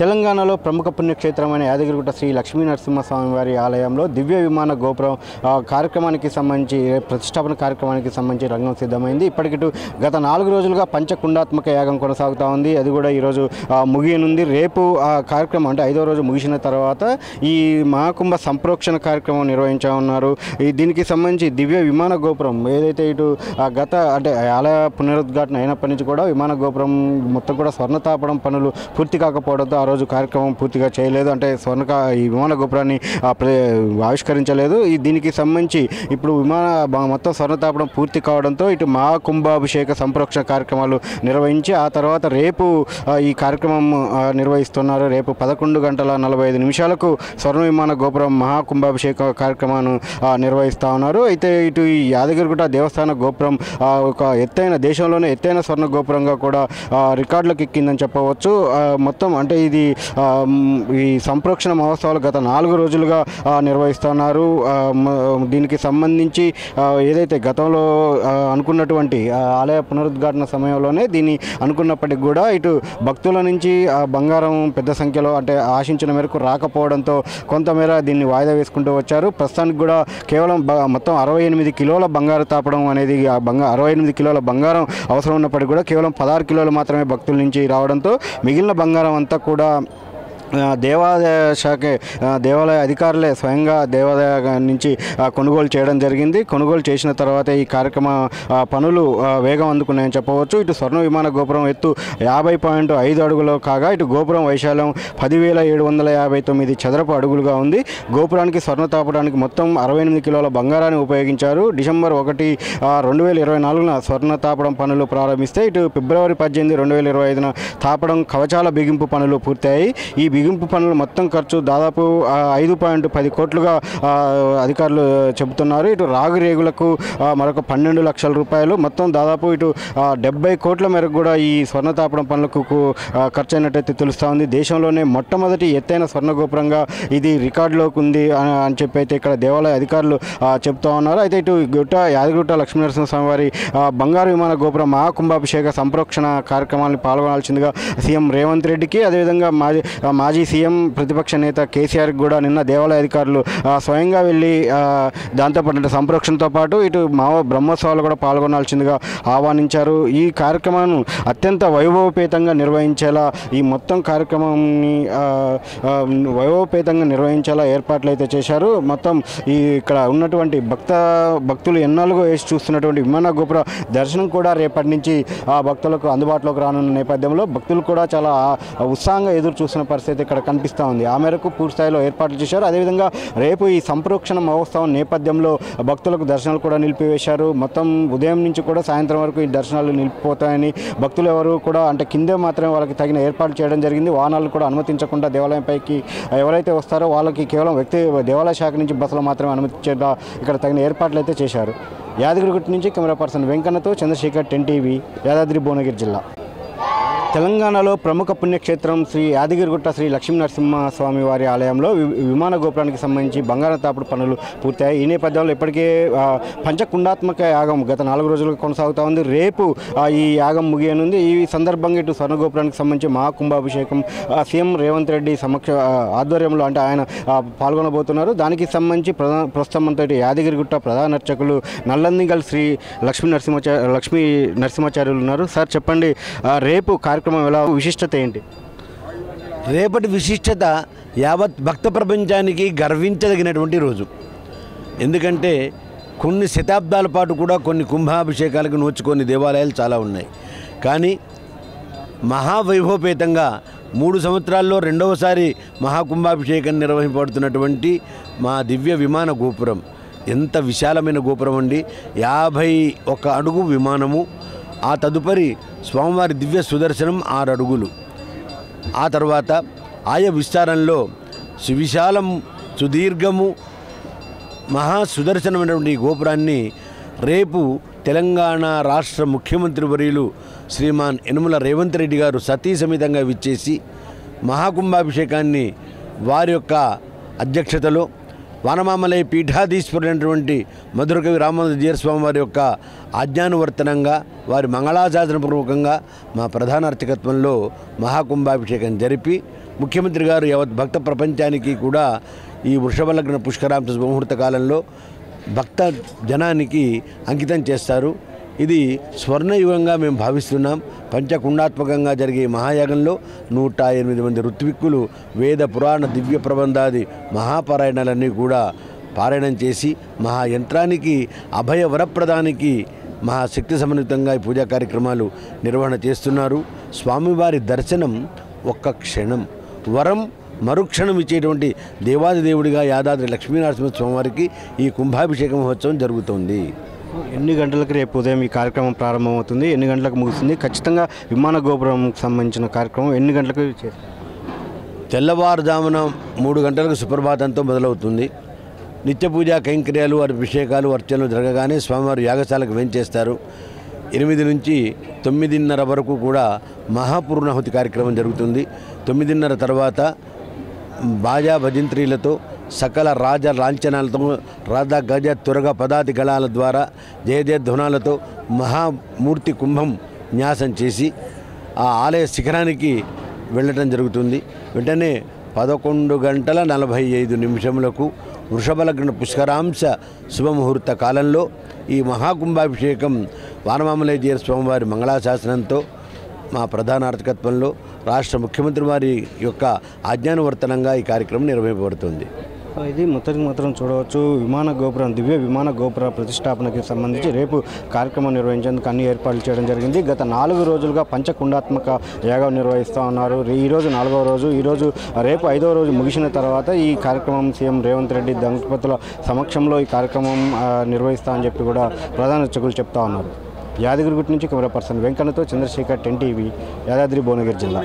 తెలంగాణలో ప్రముఖ పుణ్యక్షేత్రమైన యాదగిరిగుట్ట శ్రీ లక్ష్మీ నరసింహస్వామి వారి ఆలయంలో దివ్య విమాన గోపురం కార్యక్రమానికి సంబంధించి ప్రతిష్టాపన కార్యక్రమానికి సంబంధించి రంగం సిద్ధమైంది. ఇప్పటికిటు గత 4 రోజులుగా పంచకుండాత్మక యాగం కొనసాగుతూ ఉంది. అది కూడా ఈరోజు ముగియనుంది. రేపు ఆ కార్యక్రమం అంటే 5వ రోజు ముగిసిన తర్వాత ఈ మహాకుంభ సంప్రోక్షణ కార్యక్రమం నిర్వహించనున్నారు. దీనికి సంబంధించి దివ్య విమాన గోపురం ఏదైతే ఇటు గత అంటే ఆలయ పునరుద్ఘాటన అయినప్పటి నుంచి కూడా విమాన గోపురం మొత్తం కూడా స్వర్ణతాపడం పనులు పూర్తి కాకపోవడంతో ఆ రోజు కార్యక్రమం పూర్తిగా చేయలేదు. అంటే ఈ విమాన గోపురాన్ని ఆవిష్కరించలేదు. దీనికి సంబంధించి ఇప్పుడు మొత్తం స్వర్ణతాపడం పూర్తి కావడంతో ఇటు మహాకుంభాభిషేక సంప్రోక్షణ కార్యక్రమాలు నిర్వహించి ఆ తర్వాత రేపు ఈ కార్యక్రమం నిర్వహిస్తున్నారు. రేపు 11:45 స్వర్ణ విమాన గోపురం మహాకుంభాభిషేక కార్యక్రమాన్ని నిర్వహిస్తూ ఉన్నారు. అయితే ఇటు ఈ యాదగిరిగుట్ట దేవస్థాన గోపురం ఒక దేశంలోనే ఎత్తైన స్వర్ణ గోపురంగా కూడా రికార్డులకు ఎక్కిందని చెప్పవచ్చు. మొత్తం అంటే ఇది ఈ సంప్రోక్షణ మహోత్సవాలు గత 4 రోజులుగా నిర్వహిస్తున్నారు. దీనికి సంబంధించి ఏదైతే గతంలో అనుకున్నటువంటి ఆలయ పునరుద్ఘాటన సమయంలోనే దీన్ని అనుకున్నప్పటికీ కూడా ఇటు భక్తుల నుంచి బంగారం పెద్ద సంఖ్యలో అంటే ఆశించిన మేరకు రాకపోవడంతో కొంతమేర దీన్ని వాయిదా వేసుకుంటూ వచ్చారు. ప్రస్తుతానికి కూడా కేవలం మొత్తం 68 కిలోల బంగారు తాపడం అనేది 68 కిలోల బంగారం అవసరం ఉన్నప్పటికీ కూడా కేవలం 16 కిలోలు మాత్రమే భక్తుల నుంచి రావడంతో మిగిలిన బంగారం అంతా కూడా దేవాలయ అధికారులే స్వయంగా దేవాలయ నుంచి కొనుగోలు చేయడం జరిగింది. కొనుగోలు చేసిన తర్వాత ఈ కార్యక్రమ పనులు వేగం అందుకున్నాయని చెప్పవచ్చు. ఇటు స్వర్ణ విమాన గోపురం ఎత్తు 50.5 అడుగులు కాగా ఇటు గోపురం వైశాల్యం 10,759 చదరపు అడుగులుగా ఉంది. గోపురానికి స్వర్ణ తాపడానికి మొత్తం 68 కిలోల బంగారాన్ని ఉపయోగించారు. డిసెంబర్ 1, 2024 స్వర్ణ తాపడం పనులు ప్రారంభిస్తే ఇటు ఫిబ్రవరి 18, 2025 తాపడం కవచాల బిగింపు పనులు పూర్తయ్యాయి. ఈ బిగింపు పనులు మొత్తం ఖర్చు దాదాపు 5.10 కోట్లుగా అధికారులు చెబుతున్నారు. ఇటు రాగి రేగులకు మరొక 12 లక్షల రూపాయలు మొత్తం దాదాపు ఇటు 70 కోట్ల మేరకు కూడా ఈ స్వర్ణ తాపడం పనులకు ఖర్చు అయినట్టయితే తెలుస్తూ ఉంది. దేశంలోనే మొట్టమొదటి ఎత్తైన స్వర్ణ గోపురంగా ఇది రికార్డులోకి ఉంది అని చెప్పి అయితే ఇక్కడ దేవాలయ అధికారులు చెప్తా ఉన్నారు. అయితే ఇటు యాదగిరిగుట్ట లక్ష్మీనరసింహస్వామి వారి బంగారు విమాన గోపురం మహాకుంభాభిషేక సంప్రోక్షణ కార్యక్రమాన్ని పాల్గొనాల్సిందిగా సీఎం రేవంత్ రెడ్డికి అదేవిధంగా మాజీ సీఎం ప్రతిపక్ష నేత కేసీఆర్కి కూడా నిన్న దేవాలయ అధికారులు స్వయంగా వెళ్ళి దాంతోపాటు సంప్రోక్షణతో పాటు ఇటు బ్రహ్మోత్సవాలు కూడా పాల్గొనాల్సిందిగా ఆహ్వానించారు. ఈ కార్యక్రమాన్ని అత్యంత వైభవపేతంగా నిర్వహించేలా ఈ మొత్తం కార్యక్రమాన్ని వైభవపేతంగా నిర్వహించేలా ఏర్పాట్లు అయితే చేశారు. మొత్తం ఇక్కడ ఉన్నటువంటి భక్తులు ఎన్నాళ్ళుగా వేసి చూస్తున్నటువంటి విమాన గోపుర దర్శనం కూడా రేపటి నుంచి భక్తులకు అందుబాటులోకి రానున్న నేపథ్యంలో భక్తులు కూడా చాలా ఉత్సాహంగా ఎదురు చూస్తున్న పరిస్థితి ఇక్కడ కనిపిస్తూ ఉంది. ఆ మేరకు పూర్తిస్థాయిలో ఏర్పాట్లు చేశారు. అదేవిధంగా రేపు ఈ సంప్రోక్షణ మహోత్సవం నేపథ్యంలో భక్తులకు దర్శనాలు కూడా నిలిపివేశారు. మొత్తం ఉదయం నుంచి కూడా సాయంత్రం వరకు ఈ దర్శనాలు నిలిపిపోతాయని భక్తులు ఎవరు కూడా అంటే కిందే మాత్రమే వాళ్ళకి తగిన ఏర్పాట్లు చేయడం జరిగింది. వాహనాలు కూడా అనుమతించకుండా దేవాలయంపైకి ఎవరైతే వస్తారో వాళ్ళకి కేవలం దేవాలయ శాఖ నుంచి బస్సులు మాత్రమే అనుమతించేలా ఇక్కడ తగిన ఏర్పాట్లు అయితే చేశారు. యాదగిరిగుట్ట నుంచి కెమెరా పర్సన్ వెంకన్నతో చంద్రశేఖర్, 10 టీవీ, యాదాద్రి భువనగిరి జిల్లా. తెలంగాణలో ప్రముఖ పుణ్యక్షేత్రం శ్రీ యాదగిరిగుట్ట శ్రీ లక్ష్మీ నరసింహస్వామి వారి ఆలయంలో విమాన గోపురానికి సంబంధించి బంగారం తాపుడు పనులు పూర్తయ్యాయి. ఈ నేపథ్యంలో ఇప్పటికే పంచకుండాత్మక యాగం గత 4 రోజులుగా కొనసాగుతూ ఉంది. రేపు ఈ యాగం ముగియనుంది. ఈ సందర్భంగా ఇటు స్వర్ణ గోపురానికి సంబంధించి మహాకుంభాభిషేకం సీఎం రేవంత్ రెడ్డి ఆధ్వర్యంలో అంటే ఆయన పాల్గొనబోతున్నారు. దానికి సంబంధించి ప్రస్తుతం అంతా ఇటు యాదగిరిగుట్ట ప్రధాన అర్చకులు నల్లందిగల్ శ్రీ లక్ష్మీ నరసింహాచార్యులు ఉన్నారు. సార్ చెప్పండి, రేపు కార్యక్రమం ఎలా విశిష్టత ఏంటి? రేపటి విశిష్టత యావత్ భక్త ప్రపంచానికి గర్వించదగినటువంటి రోజు. ఎందుకంటే కొన్ని శతాబ్దాల పాటు కూడా కొన్ని కుంభాభిషేకాలకు నోచుకొని దేవాలయాలు చాలా ఉన్నాయి. కానీ మహావైభవపేతంగా 3 సంవత్సరాల్లో 2వసారి మహాకుంభాభిషేకం నిర్వహింపబడుతున్నటువంటి మా దివ్య విమాన గోపురం ఎంత విశాలమైన గోపురం అండి. 51 అడుగు విమానము, ఆ తదుపరి స్వామివారి దివ్య సుదర్శనం 6 అడుగులు, ఆ తర్వాత ఆయా విస్తారంలో సువిశాలం సుదీర్ఘము మహాసుదర్శనమైనటువంటి గోపురాన్ని రేపు తెలంగాణ రాష్ట్ర ముఖ్యమంత్రి వర్యులు శ్రీమాన్ యనుమల రేవంత్ రెడ్డి గారు సతీ సమేతంగా విచ్చేసి మహాకుంభాభిషేకాన్ని వారి యొక్క అధ్యక్షతలో వానమామలై పీఠాధీశ్వరుడైనటువంటి మధురకవి రామానుజీయర్ స్వామి వారి యొక్క ఆజ్ఞానువర్తనంగా వారి మంగళాశాసనపూర్వకంగా మా ప్రధాన అర్చకత్వంలో మహాకుంభాభిషేకం జరిపి ముఖ్యమంత్రి గారు యావత్ భక్త ప్రపంచానికి కూడా ఈ వృషభ లగ్న పుష్కరాంశ శుభముహూర్త కాలంలో భక్త జనానికి అంకితం చేస్తారు. ఇది స్వర్ణయుగంగా మేము భావిస్తున్నాం. పంచకుండాత్మకంగా జరిగే మహాయాగంలో 108 మంది ఋత్విక్కులు వేద పురాణ దివ్య ప్రబంధాది మహాపారాయణాలన్నీ కూడా పారాయణం చేసి మహాయంత్రానికి అభయ వరప్రదానికి మహాశక్తి సమన్వితంగా ఈ పూజా కార్యక్రమాలు నిర్వహణ చేస్తున్నారు. స్వామివారి దర్శనం ఒక్క క్షణం, వరం మరుక్షణం ఇచ్చేటువంటి దేవాది దేవుడిగా యాదాద్రి లక్ష్మీనరసింహ స్వామివారికి ఈ కుంభాభిషేక మహోత్సవం జరుగుతోంది. ఎన్ని గంటలకు రేపు ఉదయం ఈ కార్యక్రమం ప్రారంభమవుతుంది, ఎన్ని గంటలకు ముగుస్తుంది? ఖచ్చితంగా విమాన గోపురంకి సంబంధించిన కార్యక్రమం ఎన్ని గంటలకు చేస్తారు? తెల్లవారుజామున 3 గంటలకు సుప్రభాతంతో మొదలవుతుంది. నిత్య పూజా కైంకర్యాలు, అభిషేకాలు, అర్చనలు జరగగానే స్వామివారు యాగశాలకు వేంచేస్తారు. 8 నుంచి 9:30 వరకు కూడా మహాపూర్ణాహుతి కార్యక్రమం జరుగుతుంది. 9:30 తర్వాత బాజా భజంత్రీలతో సకల రాజ లాంఛనాలతో రథ గజ తురగ పదాతి గళాల ద్వారా జయధ్వనాలతో మహామూర్తి కుంభం న్యాసం చేసి ఆ ఆలయ శిఖరానికి వెళ్ళటం జరుగుతుంది. వెంటనే 11:45 వృషభ లగ్న పుష్కరాంశ శుభముహూర్త కాలంలో ఈ మహాకుంభాభిషేకం వానమామలేజీర స్వామివారి మంగళాశాసనంతో మా ప్రధాన అర్చకత్వంలో రాష్ట్ర ముఖ్యమంత్రి వారి యొక్క ఆజ్ఞానువర్తనంగా ఈ కార్యక్రమం నిర్వహింపబడుతుంది. ఇది మొత్తానికి మాత్రం చూడవచ్చు, విమాన గోపురం దివ్య విమాన గోపుర ప్రతిష్టాపనకి సంబంధించి రేపు కార్యక్రమం నిర్వహించేందుకు అన్ని ఏర్పాట్లు చేయడం జరిగింది. గత 4 రోజులుగా పంచకుండాత్మక యాగం నిర్వహిస్తూ ఉన్నారు. ఈరోజు 4వ రోజు, ఈరోజు రేపు 5వ రోజు ముగిసిన తర్వాత ఈ కార్యక్రమం సీఎం రేవంత్ రెడ్డి దంపతుల సమక్షంలో ఈ కార్యక్రమం నిర్వహిస్తా అని చెప్పి కూడా ప్రధాన అర్చకులు చెప్తా ఉన్నారు. యాదగిరిగుట్ట నుంచి కెమెరా పర్సన్ వెంకన్నతో చంద్రశేఖర్, 10 టీవీ, యాదాద్రి భువనగిరి జిల్లా.